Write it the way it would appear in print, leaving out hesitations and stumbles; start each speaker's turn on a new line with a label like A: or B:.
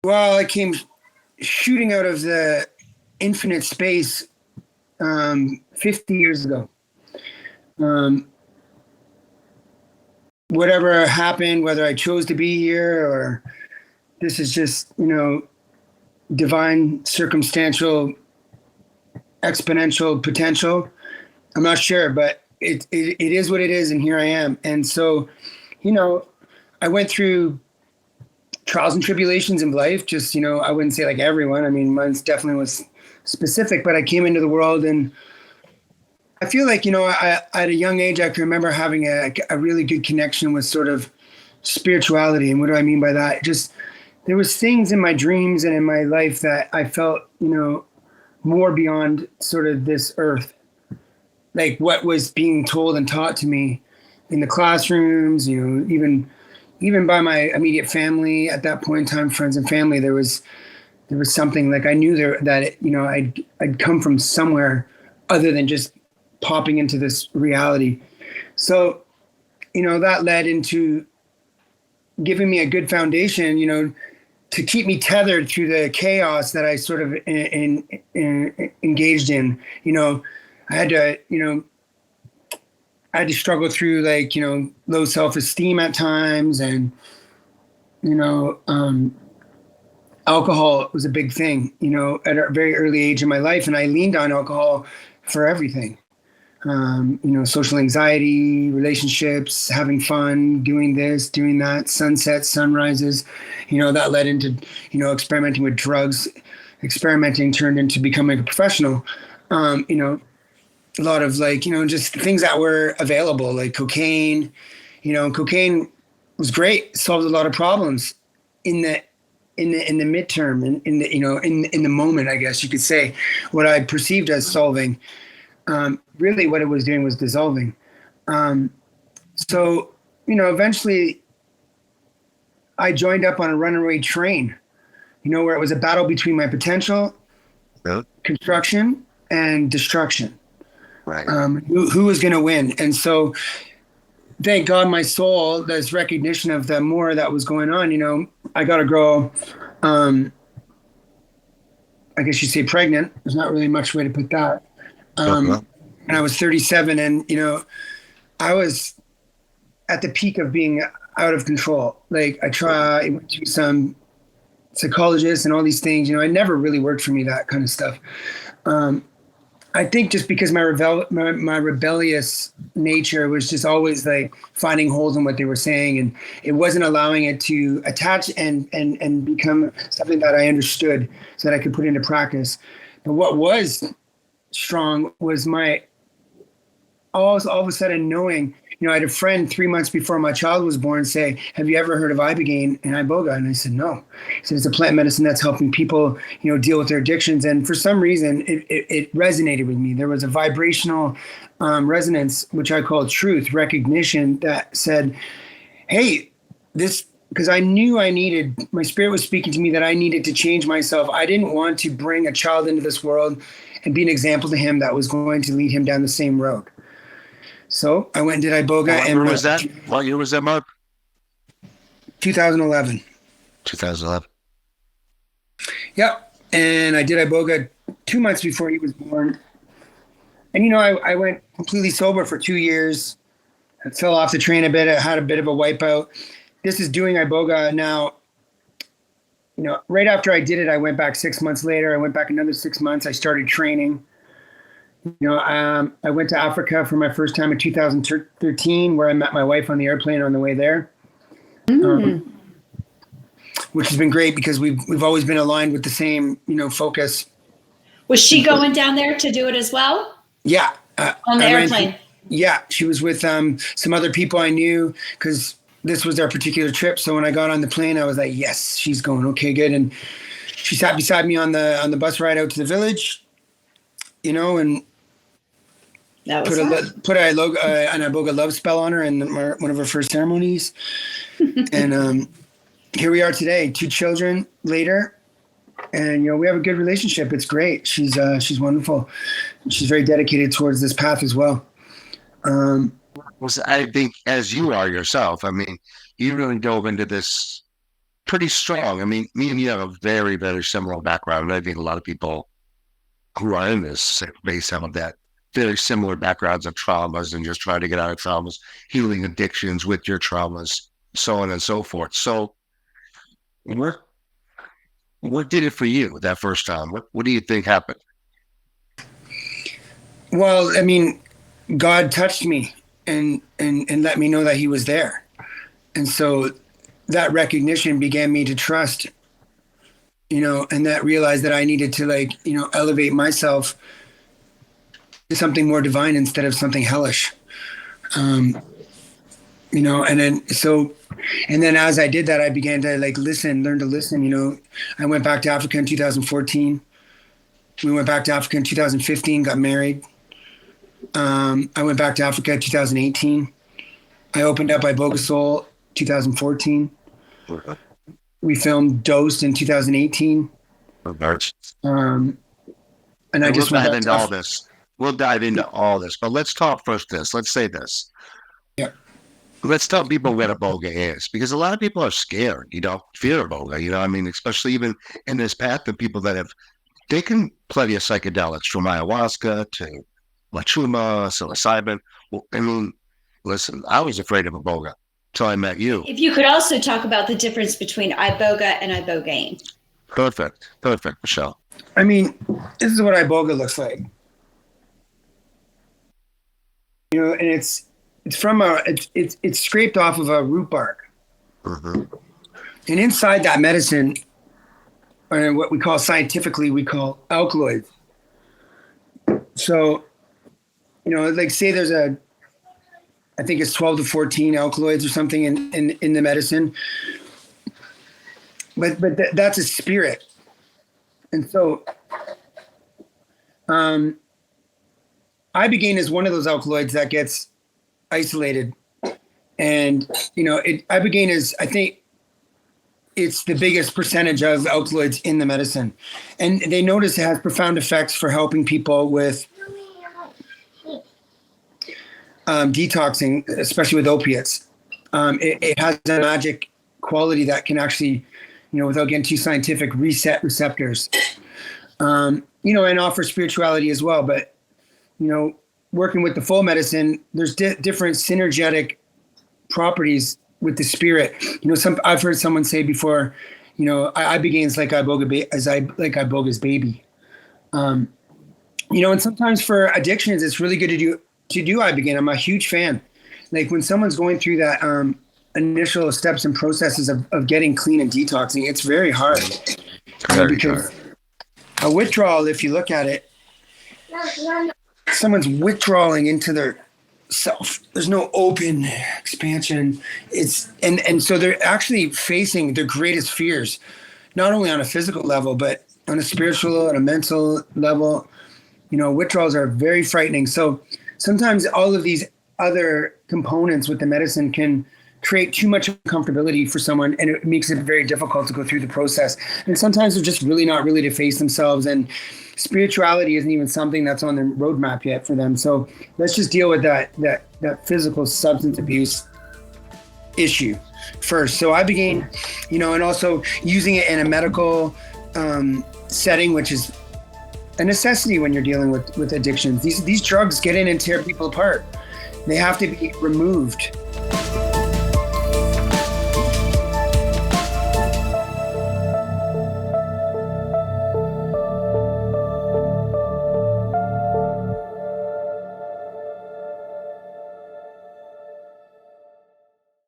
A: Well, I came shooting out of the infinite space 50 years ago. Um, Whatever happened, whether I chose to be here or this is just, divine, circumstantial, exponential potential, I'm not sure, but it is what it is. And here I am. And so, I went through trials and tribulations in life. Just, I wouldn't say like everyone. I mean, mine's definitely was specific, but I came into the world and I feel like, at a young age, I can remember having a really good connection with sort of spirituality. And what do I mean by that? Just there was things in my dreams and in my life that I felt, more beyond sort of this earth, like what was being told and taught to me in the classrooms, even by my immediate family at that point in time, friends and family, there was something like I knew I'd come from somewhere other than just popping into this reality. So, that led into giving me a good foundation, to keep me tethered through the chaos that I sort of engaged in. I had to, struggle through like, low self-esteem at times and, alcohol was a big thing, at a very early age in my life. And I leaned on alcohol for everything. Social anxiety, relationships, having fun, doing this, doing that, sunsets, sunrises, that led into, experimenting with drugs. Experimenting turned into becoming a professional. A lot of like, just things that were available, like cocaine. Cocaine was great, solved a lot of problems in the midterm, in the moment, I guess you could say, what I perceived as solving. Really what it was doing was dissolving. So, eventually I joined up on a runaway train, where it was a battle between my potential, construction, and destruction.
B: Right.
A: Who was going to win? And so thank God my soul, this recognition of the more that was going on, I got a girl, I guess you'd say pregnant. There's not really much way to put that. And I was 37 and, I was at the peak of being out of control. Like I went to some psychologists and all these things, it never really worked for me, that kind of stuff. I think just because my rebellious nature was just always like finding holes in what they were saying, and it wasn't allowing it to attach and become something that I understood so that I could put into practice. But what was strong was my all of a sudden knowing, I had a friend 3 months before my child was born say, have you ever heard of ibogaine and iboga? And I said, no. He said, it's a plant medicine that's helping people, deal with their addictions. And for some reason, it resonated with me. There was a vibrational resonance, which I call truth, recognition, that said, hey, because I knew my spirit was speaking to me that I needed to change myself. I didn't want to bring a child into this world and be an example to him that was going to lead him down the same road. So I went and did iboga.
B: What year was that? What year was that, Mark?
A: 2011.
B: 2011.
A: Yep. And I did iboga 2 months before he was born. And, I went completely sober for 2 years. I fell off the train a bit. I had a bit of a wipeout. This is doing iboga now. Right after I did it, I went back 6 months later. I went back another 6 months. I started training. I went to Africa for my first time in 2013, where I met my wife on the airplane on the way there, which has been great because we've always been aligned with the same, focus.
C: Was she going down there to do it as well?
A: Yeah.
C: On the airplane?
A: Yeah. She was with some other people I knew because this was our particular trip. So when I got on the plane, I was like, yes, she's going. Okay, good. And she sat beside me on the bus ride out to the village, and put an iboga love spell on her in one of her first ceremonies. And here we are today, 2 children later. And, we have a good relationship. It's great. She's wonderful. She's very dedicated towards this path as well.
B: Well, I think as you are yourself, I mean, you really dove into this pretty strong. I mean, me and you have a very, very similar background. And I think a lot of people who are in this space have that very similar backgrounds of traumas and just trying to get out of traumas, healing addictions with your traumas, so on and so forth. So what did it for you that first time? What do you think happened?
A: Well, I mean, God touched me and let me know that he was there. And so that recognition began me to trust, and that realized that I needed to elevate myself to something more divine instead of something hellish. And then as I did that, I began to learn to listen. I went back to Africa in 2014. We went back to Africa in 2015, got married. I went back to Africa in 2018. I opened up Iboga Soul 2014. We filmed Dosed in 2018. And I just
B: we'll dive into all this. We'll dive into all this, but let's talk first this. Let's say this.
A: Yeah.
B: Let's tell people what Iboga is, because a lot of people are scared, fear Iboga, I mean, especially even in this path of people that have taken plenty of psychedelics from ayahuasca to lachuma, psilocybin. Well, I mean, listen, I was afraid of Iboga until I met you.
C: If you could also talk about the difference between Iboga and Ibogaine.
B: Perfect, Michelle.
A: I mean, this is what Iboga looks like. And it's scraped off of a root bark.
B: Mm-hmm.
A: And inside that medicine, or what we call scientifically, we call alkaloids. So, say there's I think it's 12 to 14 alkaloids or something in the medicine. But that's a spirit. And so ibogaine is one of those alkaloids that gets isolated. And, ibogaine is, I think, it's the biggest percentage of alkaloids in the medicine. And they notice it has profound effects for helping people with detoxing, especially with opiates. It has a magic quality that can actually, without getting too scientific, reset receptors, and offer spirituality as well. But, working with the full medicine, there's different synergetic properties with the spirit. I've heard someone say before, Ibogaine's like Iboga's baby. And sometimes for addictions, it's really good to do Ibogaine. I'm a huge fan. Like when someone's going through that initial steps and processes of getting clean and detoxing, it's very hard. Because a withdrawal, if you look at it, someone's withdrawing into their self. There's no open expansion. And so they're actually facing their greatest fears, not only on a physical level, but on a spiritual and a mental level. Withdrawals are very frightening. So sometimes all of these other components with the medicine can create too much uncomfortability for someone, and it makes it very difficult to go through the process. And sometimes they're just really not ready to face themselves, and spirituality isn't even something that's on the roadmap yet for them. So let's just deal with that physical substance abuse issue first. So Ibogaine, and also using it in a medical setting, which is a necessity when you're dealing with addictions. These drugs get in and tear people apart. They have to be removed.